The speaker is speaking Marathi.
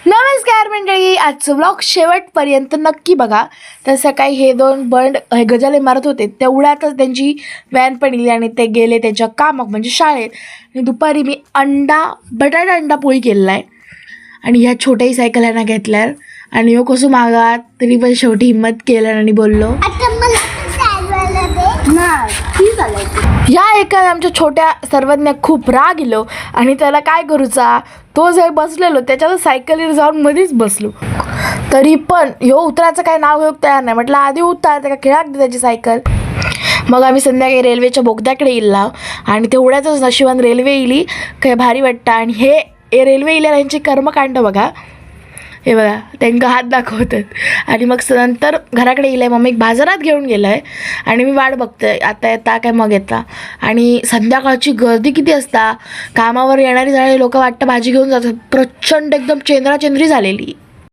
नमस्कार मंडळी, आजचं व्लॉग शेवटपर्यंत नक्की बघा. तर सकाळी हे दोन बंड गजाले मारत होते, तेवढ्यातच त्यांची व्हॅन पण इली आणि ते गेले त्यांच्या कामाक म्हणजे शाळेत. आणि दुपारी मी बटाटा अंडा पोळी केलेला आहे आणि ह्या छोट्याही सायकल ह्यांना घेतल्यार आणि हो कसं मागात तरी पण शेवटी हिंमत केलं आणि बोललो या एका आमच्या छोट्या सर्वज्ञ खूप राग इलो आणि त्याला काय करूचा, तो जर बसलेलो त्याच्यात सायकलीवर जाऊन मध्येच बसलो. तरी पण ह्यो उतरायचं काय नाव घेऊ तयार नाही. म्हटलं आधी उतार, त्या खेळाक दे त्याची सायकल. मग आम्ही संध्याकाळी रेल्वेच्या बोगद्याकडे इल्ला आणि तेवढ्याच नशिबान रेल्वे इली, काय भारी वाटतं. आणि हे रेल्वे इल्यावर यांची कर्मकांड बघा. हे बघा त्यांना हात दाखवतात आणि मग नंतर घराकडे येईल आहे. मम्मी बाजारात घेऊन गेलं आहे आणि मी वाट बघते आता येता काय मग येता. आणि संध्याकाळची गर्दी किती असता, कामावर येणारी झालेली लोक वाटतं भाजी घेऊन जातात. प्रचंड एकदम चेंद्राचेंद्री झालेली.